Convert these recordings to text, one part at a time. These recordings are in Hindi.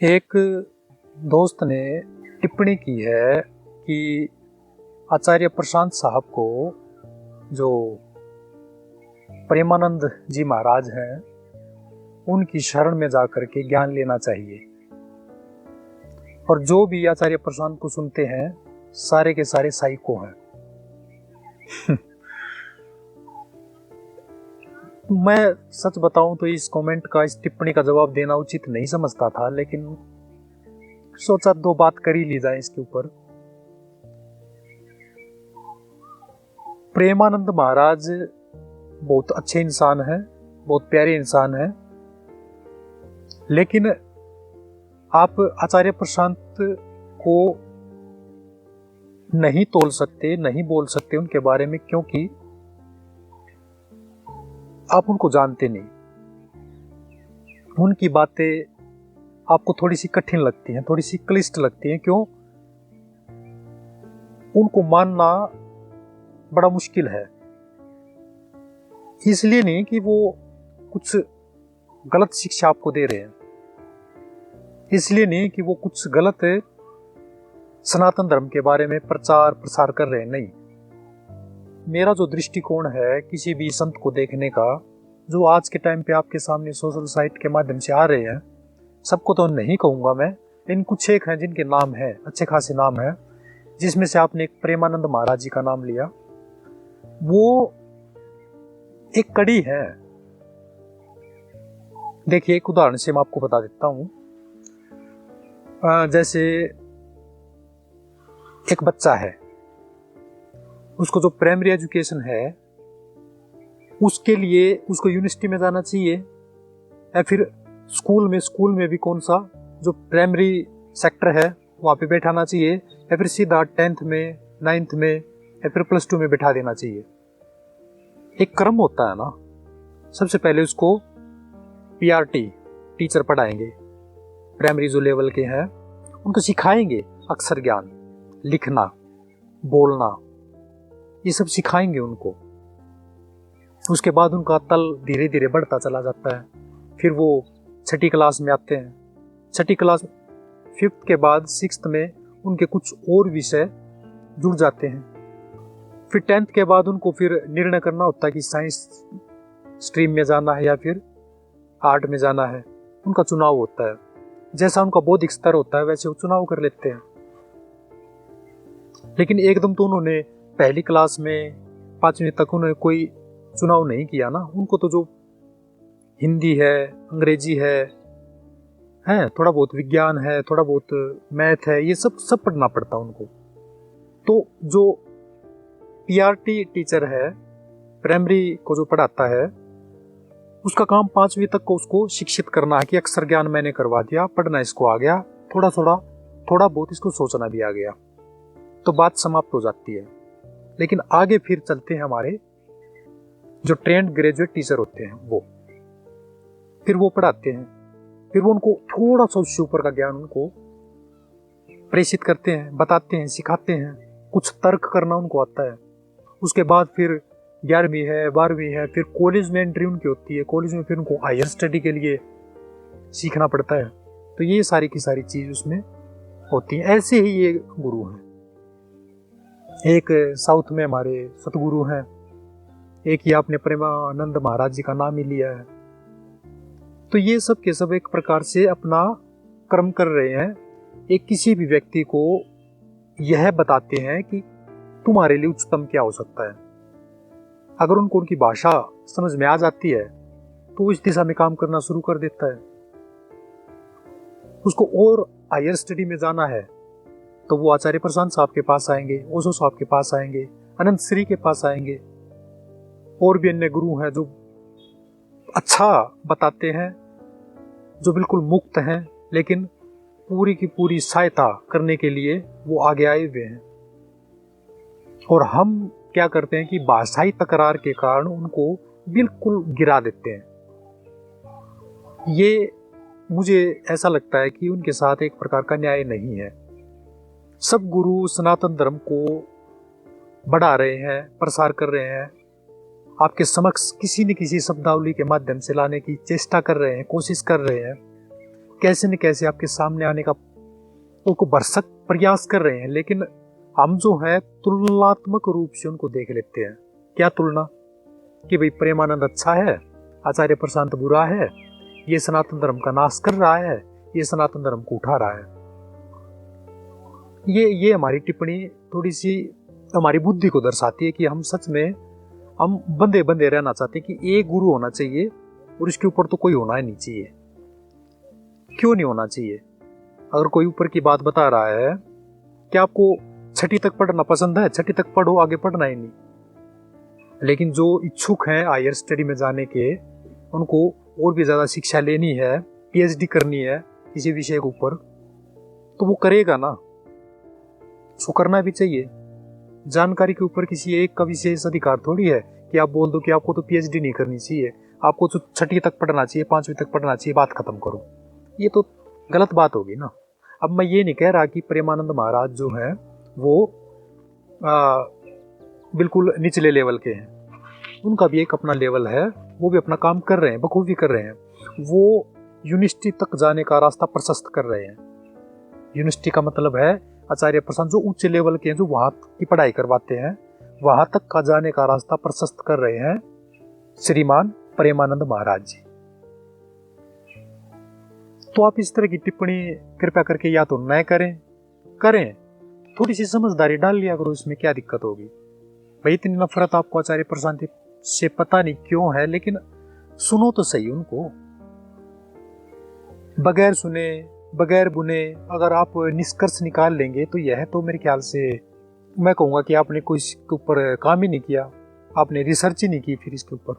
एक दोस्त ने टिप्पणी की है कि आचार्य प्रशांत साहब को जो प्रेमानंद जी महाराज हैं उनकी शरण में जाकर के ज्ञान लेना चाहिए। और जो भी आचार्य प्रशांत को सुनते हैं सारे के सारे साइको हैं। मैं सच बताऊं तो इस कमेंट का, इस टिप्पणी का जवाब देना उचित नहीं समझता था, लेकिन सोचा दो बात कर ही ली जाए इसके ऊपर। प्रेमानंद महाराज बहुत अच्छे इंसान हैं, बहुत प्यारे इंसान हैं, लेकिन आप आचार्य प्रशांत को नहीं तोल सकते, नहीं बोल सकते उनके बारे में, क्योंकि आप उनको जानते नहीं। उनकी बातें आपको थोड़ी सी कठिन लगती हैं, थोड़ी सी क्लिष्ट लगती हैं। क्यों? उनको मानना बड़ा मुश्किल है। इसलिए नहीं कि वो कुछ गलत शिक्षा आपको दे रहे हैं, इसलिए नहीं कि वो कुछ गलत सनातन धर्म के बारे में प्रचार प्रसार कर रहे हैं, नहीं। मेरा जो दृष्टिकोण है किसी भी संत को देखने का, जो आज के टाइम पे आपके सामने सोशल साइट के माध्यम से आ रहे हैं, सबको तो नहीं कहूँगा मैं, इन कुछ एक हैं जिनके नाम है, अच्छे खासे नाम है, जिसमें से आपने एक प्रेमानंद महाराज जी का नाम लिया। वो एक कड़ी है। देखिए, एक उदाहरण से मैं आपको बता देता हूँ। जैसे एक बच्चा है, उसको जो प्राइमरी एजुकेशन है उसके लिए उसको यूनिवर्सिटी में जाना चाहिए, या फिर स्कूल में भी कौन सा जो प्राइमरी सेक्टर है वहाँ पे बैठाना चाहिए, या फिर सीधा 10th में, 9th में, या फिर +2 में बैठा देना चाहिए। एक क्रम होता है ना। सबसे पहले उसको PRT टीचर पढ़ाएंगे, प्राइमरी जो लेवल के हैं उनको सिखाएंगे अक्षर ज्ञान, लिखना, बोलना, ये सब सिखाएंगे उनको। उसके बाद उनका तल धीरे धीरे बढ़ता चला जाता है। फिर वो 6ठी क्लास में आते हैं। 6ठी क्लास 5th के बाद 6th में उनके कुछ और विषय जुड़ जाते हैं। फिर 10th के बाद उनको फिर निर्णय करना होता है कि साइंस स्ट्रीम में जाना है या फिर आर्ट में जाना है। उनका चुनाव होता है। जैसा उनका बौद्धिक स्तर होता है वैसे वो चुनाव कर लेते हैं। लेकिन एकदम तो उन्होंने पहली क्लास में 5वीं तक उन्होंने कोई चुनाव नहीं किया ना। उनको तो जो हिंदी है, अंग्रेजी है, थोड़ा बहुत विज्ञान है, थोड़ा बहुत मैथ है, ये सब पढ़ना पड़ता उनको। तो जो PRT टीचर है, प्राइमरी को जो पढ़ाता है, उसका काम 5वीं तक को उसको शिक्षित करना है कि अक्षर ज्ञान मैंने करवा दिया, पढ़ना इसको आ गया, थोड़ा बहुत इसको सोचना भी आ गया, तो बात समाप्त हो जाती है। लेकिन आगे फिर चलते हैं हमारे जो ट्रेंड ग्रेजुएट टीचर होते हैं, वो फिर वो पढ़ाते हैं। फिर वो उनको थोड़ा सा उससे ऊपर का ज्ञान उनको प्रेषित करते हैं, बताते हैं, सिखाते हैं। कुछ तर्क करना उनको आता है। उसके बाद फिर 11वीं है, 12वीं है, फिर कॉलेज में एंट्री उनकी होती है। कॉलेज में फिर उनको हायर स्टडी के लिए सीखना पड़ता है। तो ये सारी की सारी चीज उसमें होती है। ऐसे ही ये गुरु हैं। एक साउथ में हमारे सतगुरु हैं, एक ही आपने प्रेमानंद महाराज जी का नाम ही लिया है। तो ये सब के सब एक प्रकार से अपना कर्म कर रहे हैं। एक किसी भी व्यक्ति को यह बताते हैं कि तुम्हारे लिए उच्चतम क्या हो सकता है। अगर उनको उनकी भाषा समझ में आ जाती है तो वो इस दिशा में काम करना शुरू कर देता है। उसको और हायर स्टडी में जाना है तो वो आचार्य प्रशांत साहब के पास आएंगे, ओशो साहब के पास आएंगे, अनंत श्री के पास आएंगे, और भी अन्य गुरु हैं जो अच्छा बताते हैं, जो बिल्कुल मुक्त हैं, लेकिन पूरी की पूरी सहायता करने के लिए वो आगे आए हुए हैं। और हम क्या करते हैं कि भाषाई तकरार के कारण उनको बिल्कुल गिरा देते हैं। ये मुझे ऐसा लगता है कि उनके साथ एक प्रकार का न्याय नहीं है। सब गुरु सनातन धर्म को बढ़ा रहे हैं, प्रसार कर रहे हैं, आपके समक्ष किसी न किसी शब्दावली के माध्यम से लाने की चेष्टा कर रहे हैं, कोशिश कर रहे हैं। कैसे न कैसे आपके सामने आने का उनको भरसक प्रयास कर रहे हैं, लेकिन हम जो है तुलनात्मक रूप से उनको देख लेते हैं। क्या तुलना? कि भाई प्रेमानंद अच्छा है, आचार्य प्रशांत बुरा है, ये सनातन धर्म का नाश कर रहा है, ये सनातन धर्म को उठा रहा है। ये हमारी टिप्पणी थोड़ी सी हमारी बुद्धि को दर्शाती है कि हम सच में हम बंधे बंधे रहना चाहते हैं कि एक गुरु होना चाहिए और इसके ऊपर तो कोई होना ही नहीं चाहिए। क्यों नहीं होना चाहिए? अगर कोई ऊपर की बात बता रहा है, क्या आपको छठी तक पढ़ना पसंद है? छठी तक पढ़ो, आगे पढ़ना ही नहीं। लेकिन जो इच्छुक हैं हायर स्टडी में जाने के, उनको और भी ज़्यादा शिक्षा लेनी है, पीएचडी करनी है किसी विषय के ऊपर, तो वो करेगा ना, उसको करना भी चाहिए। जानकारी के ऊपर किसी एक का विशेष अधिकार थोड़ी है कि आप बोल दो कि आपको तो पीएचडी नहीं करनी चाहिए, आपको तो छठी तक पढ़ना चाहिए, 5वीं तक पढ़ना चाहिए, बात खत्म करो। ये तो गलत बात होगी ना। अब मैं ये नहीं कह रहा कि प्रेमानंद महाराज जो है वो बिल्कुल निचले लेवल के हैं, उनका भी एक अपना लेवल है, वो भी अपना काम कर रहे हैं, बखूबी कर रहे हैं। वो यूनिवर्सिटी तक जाने का रास्ता प्रशस्त कर रहे हैं। यूनिवर्सिटी का मतलब है आचार्य प्रशांत जो ऊंचे लेवल के हैं, जो वहाँ की पढ़ाई करवाते हैं, वहाँ तक का जाने का रास्ता प्रशस्त कर रहे हैं श्रीमान प्रेमानंद महाराज जी। तो आप इस तरह की टिप्पणी कृपया करके या तो न करें थोड़ी सी समझदारी डाल लिया करो, इसमें क्या दिक्कत होगी भाई। इतनी नफरत आपको आचार्य प्रशांत से पता नहीं क्यों है, लेकिन सुनो तो सही उनको। बगैर सुने बगैर बुने अगर आप निष्कर्ष निकाल लेंगे तो यह तो मेरे ख्याल से मैं कहूँगा कि आपने कोई इसके ऊपर काम ही नहीं किया, आपने रिसर्च ही नहीं की फिर इसके ऊपर।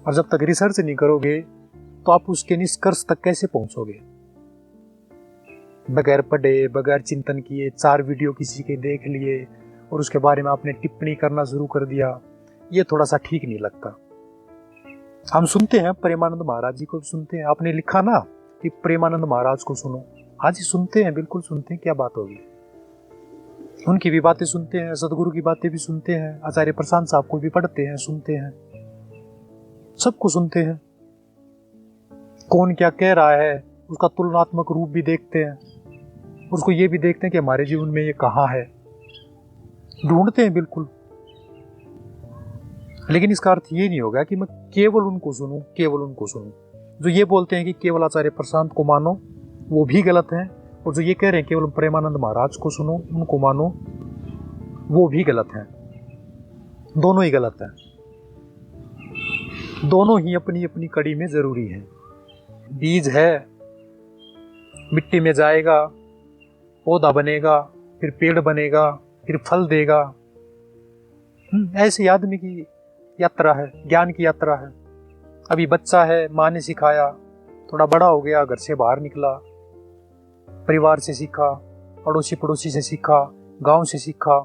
और जब तक रिसर्च नहीं करोगे तो आप उसके निष्कर्ष तक कैसे पहुंचोगे? बगैर पढ़े, बगैर चिंतन किए 4 वीडियो किसी के देख लिए और उसके बारे में आपने टिप्पणी करना शुरू कर दिया, ये थोड़ा सा ठीक नहीं लगता। हम सुनते हैं प्रेमानंद महाराज जी को सुनते हैं, आपने लिखा ना कि प्रेमानंद महाराज को सुनो। हाँ जी सुनते हैं, बिल्कुल सुनते हैं, क्या बात होगी। उनकी भी बातें सुनते हैं, सदगुरु की बातें भी सुनते हैं, आचार्य प्रशांत साहब को भी पढ़ते हैं, सुनते हैं, सबको सुनते हैं। कौन क्या कह रहा है उसका तुलनात्मक रूप भी देखते हैं, उसको ये भी देखते हैं कि हमारे जीवन में ये कहाँ है, ढूंढते हैं बिल्कुल। लेकिन इसका अर्थ ये नहीं होगा कि मैं केवल उनको सुनूं। जो ये बोलते हैं कि केवल आचार्य प्रशांत को मानो, वो भी गलत है, और जो ये कह रहे हैं केवल प्रेमानंद महाराज को सुनो, उनको मानो, वो भी गलत है। दोनों ही गलत है, दोनों ही अपनी अपनी कड़ी में जरूरी है। बीज है, मिट्टी में जाएगा, पौधा बनेगा, फिर पेड़ बनेगा, फिर फल देगा। ऐसे आदमी की यात्रा है, ज्ञान की यात्रा है। अभी बच्चा है, माँ ने सिखाया, थोड़ा बड़ा हो गया, घर से बाहर निकला, परिवार से सीखा, अड़ोसी पड़ोसी से सीखा, गांव से सीखा,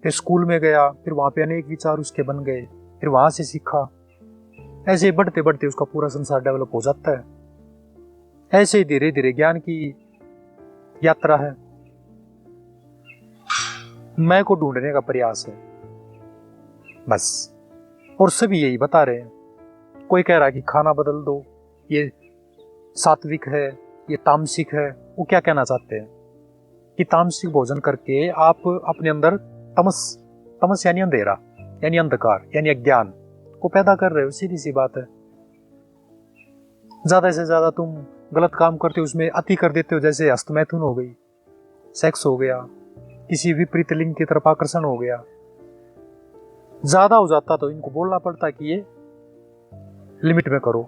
फिर स्कूल में गया, फिर वहाँ पे अनेक विचार उसके बन गए, फिर वहाँ से सीखा। ऐसे ही बढ़ते बढ़ते उसका पूरा संसार डेवलप हो जाता है। ऐसे ही धीरे धीरे ज्ञान की यात्रा है। मैं को ढूंढने का प्रयास है बस। और सभी यही बता रहे हैं। कोई कह रहा है कि खाना बदल दो, ये सात्विक है, ये तामसिक है। वो क्या कहना चाहते हैं कि तामसिक भोजन करके आप अपने अंदर तमस यानी अंधेरा, यानी अंधकार, यानी अज्ञान को पैदा कर रहे हो। सीधी सी बात है। ज्यादा से ज्यादा तुम गलत काम करते हो, उसमें अति कर देते हो, जैसे हस्तमैथुन हो गई, सेक्स हो गया, किसी विपरीत लिंग की तरफ आकर्षण हो गया। ज्यादा हो जाता तो इनको बोलना पड़ता कि ये लिमिट में करो।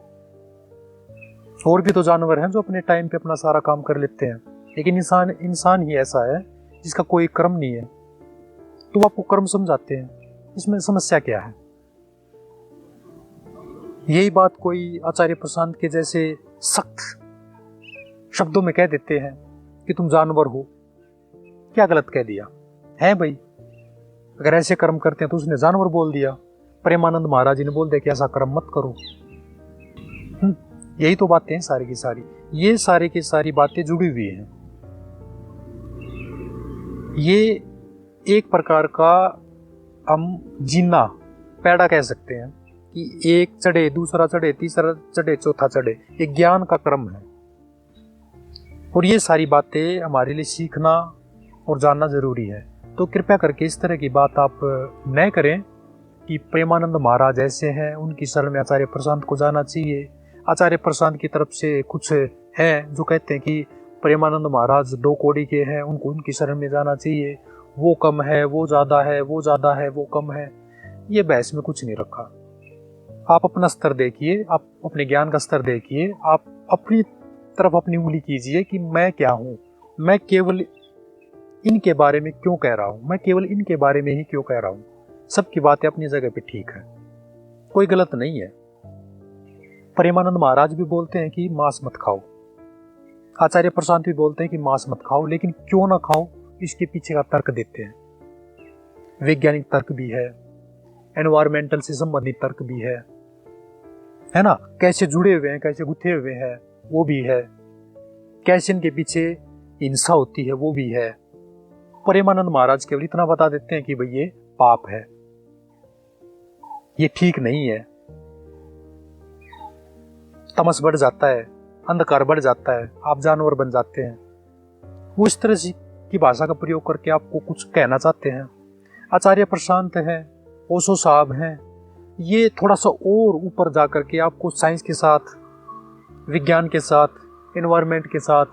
और भी तो जानवर हैं जो अपने टाइम पे अपना सारा काम कर लेते हैं, लेकिन इंसान ही ऐसा है जिसका कोई कर्म नहीं है, तो वो आपको कर्म समझाते हैं। इसमें समस्या क्या है? यही बात कोई आचार्य प्रशांत के जैसे सख्त शब्दों में कह देते हैं कि तुम जानवर हो। क्या गलत कह दिया है भाई? अगर ऐसे कर्म करते हैं तो उसने जानवर बोल दिया। प्रेमानंद महाराज जी ने बोल दिया कि ऐसा कर्म मत करो। यही तो बातें हैं सारी की सारी। ये सारी की सारी बातें जुड़ी हुई हैं। ये एक प्रकार का हम जीना पैड़ा कह सकते हैं कि एक चढ़े, दूसरा चढ़े, तीसरा चढ़े, चौथा चढ़े। ये ज्ञान का क्रम है। और ये सारी बातें हमारे लिए सीखना और जानना ज़रूरी है। तो कृपया करके इस तरह की बात आप न करें कि प्रेमानंद महाराज ऐसे हैं, उनकी शरण में आचार्य प्रशांत को जाना चाहिए। आचार्य प्रशांत की तरफ से कुछ हैं जो कहते हैं कि प्रेमानंद महाराज 2 कौड़ी के हैं, उनको उनकी शरण में जाना चाहिए, वो कम है, वो ज़्यादा है, वो ज़्यादा है, वो कम है। ये बहस में कुछ नहीं रखा। आप अपना स्तर देखिए, आप अपने ज्ञान का स्तर देखिए, आप अपनी तरफ अपनी उंगली कीजिए कि मैं क्या हूँ, मैं केवल इनके बारे में क्यों कह रहा हूँ, मैं केवल इनके बारे में ही क्यों कह रहा हूँ। सबकी बातें अपनी जगह पे ठीक है, कोई गलत नहीं है। प्रेमानंद महाराज भी बोलते हैं कि मांस मत खाओ, आचार्य प्रशांत भी बोलते हैं कि मांस मत खाओ, लेकिन क्यों ना खाओ इसके पीछे का तर्क देते हैं। वैज्ञानिक तर्क भी है, एनवायरमेंटल से संबंधित तर्क भी है ना, कैसे जुड़े हुए हैं, कैसे गुथे हुए हैं वो भी है, कैसे इनके पीछे हिंसा होती है वो भी है। प्रेमानंद महाराज केवल इतना बता देते हैं कि भाई ये पाप है, ये ठीक नहीं है, तमस बढ़ जाता है, अंधकार बढ़ जाता है, आप जानवर बन जाते हैं। वो इस तरह की भाषा का प्रयोग करके आपको कुछ कहना चाहते हैं। आचार्य प्रशांत हैं, ओशो साहब हैं, ये थोड़ा सा और ऊपर जा करके आपको साइंस के साथ, विज्ञान के साथ, एनवायरनमेंट के साथ,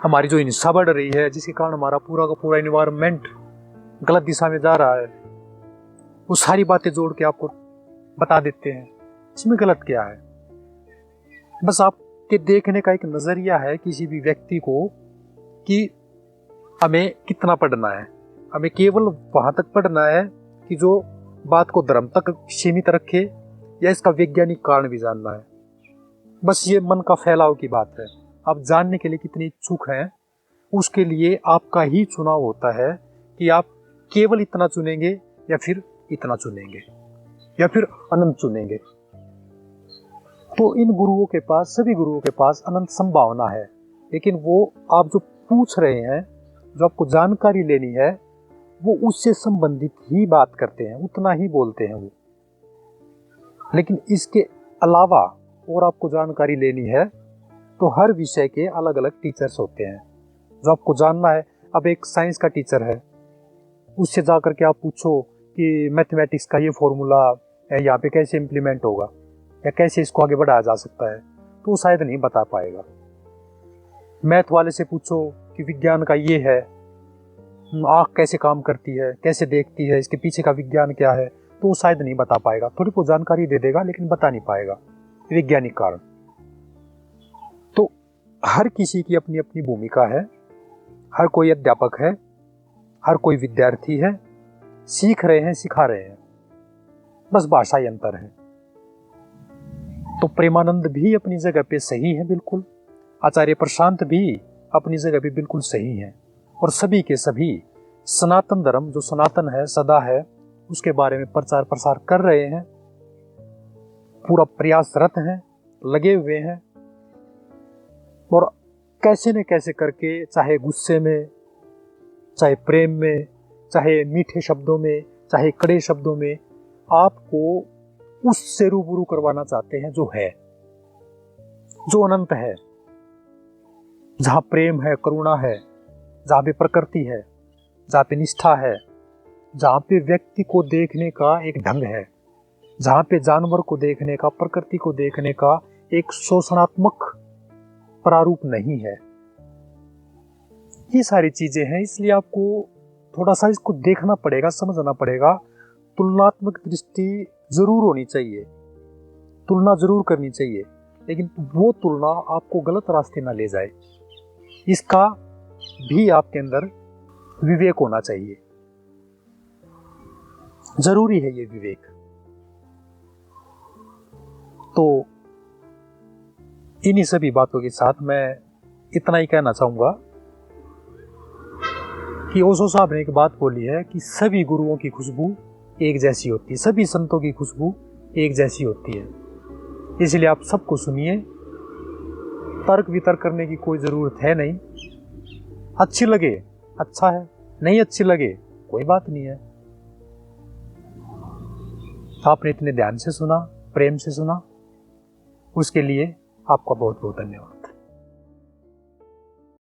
हमारी जो हिंसा बढ़ रही है जिसके कारण हमारा पूरा का पूरा एनवायरनमेंट गलत दिशा में जा रहा है, वो सारी बातें जोड़ के आपको बता देते हैं इसमें गलत क्या है। बस आपके देखने का एक नजरिया है किसी भी व्यक्ति को कि हमें कितना पढ़ना है, हमें केवल वहां तक पढ़ना है कि जो बात को धर्म तक सीमित रखे या इसका वैज्ञानिक कारण भी जानना है। बस ये मन का फैलाव की बात है। आप जानने के लिए कितने इच्छुक हैं उसके लिए आपका ही चुनाव होता है कि आप केवल इतना चुनेंगे या फिर इतना चुनेंगे या फिर अनंत चुनेंगे। तो इन गुरुओं के पास, सभी गुरुओं के पास अनंत संभावना है, लेकिन वो आप जो पूछ रहे हैं, जो आपको जानकारी लेनी है, वो उससे संबंधित ही बात करते हैं, उतना ही बोलते हैं वो। लेकिन इसके अलावा और आपको जानकारी लेनी है तो हर विषय के अलग अलग टीचर्स होते हैं जो आपको जानना है। अब एक साइंस का टीचर है, उससे जा करके आप पूछो कि मैथमेटिक्स का ये फॉर्मूला यहाँ पे कैसे इम्प्लीमेंट होगा या कैसे इसको आगे बढ़ाया जा सकता है, तो वो शायद नहीं बता पाएगा। मैथ वाले से पूछो कि विज्ञान का ये है, आँख कैसे काम करती है, कैसे देखती है, इसके पीछे का विज्ञान क्या है, तो वो शायद नहीं बता पाएगा। थोड़ी बहुत जानकारी दे देगा लेकिन बता नहीं पाएगा वैज्ञानिक कारण। तो हर किसी की अपनी अपनी भूमिका है, हर कोई अध्यापक है, हर कोई विद्यार्थी है, सीख रहे हैं, सिखा रहे हैं, बस भाषा अंतर है। तो प्रेमानंद भी अपनी जगह पे सही है बिल्कुल, आचार्य प्रशांत भी अपनी जगह पे बिल्कुल सही है, और सभी के सभी सनातन धर्म जो सनातन है, सदा है, उसके बारे में प्रचार प्रसार कर रहे हैं, पूरा प्रयासरत हैं, लगे हुए हैं, और कैसे न कैसे करके, चाहे गुस्से में, चाहे प्रेम में, चाहे मीठे शब्दों में, चाहे कड़े शब्दों में, आपको उससे रूबरू करवाना चाहते हैं जो है, जो अनंत है, जहां प्रेम है, करुणा है, जहां पे प्रकृति है, जहां पे निष्ठा है, जहां पे व्यक्ति को देखने का एक ढंग है, जहां पे जानवर को देखने का, प्रकृति को देखने का एक शोषणात्मक प्रारूप नहीं है। ये सारी चीजें हैं, इसलिए आपको थोड़ा सा इसको देखना पड़ेगा, समझना पड़ेगा। तुलनात्मक दृष्टि जरूर होनी चाहिए, तुलना जरूर करनी चाहिए, लेकिन वो तुलना आपको गलत रास्ते ना ले जाए, इसका भी आपके अंदर विवेक होना चाहिए। जरूरी है ये विवेक। तो इन्हीं सभी बातों के साथ मैं इतना ही कहना चाहूंगा कि ओशो साहब ने एक बात बोली है कि सभी गुरुओं की खुशबू एक जैसी होती है, सभी संतों की खुशबू एक जैसी होती है। इसलिए आप सबको सुनिए, तर्क वितर्क करने की कोई ज़रूरत है नहीं। अच्छी लगे अच्छा है, नहीं अच्छी लगे कोई बात नहीं है। आपने इतने ध्यान से सुना, प्रेम से सुना, उसके लिए आपका बहुत बहुत धन्यवाद।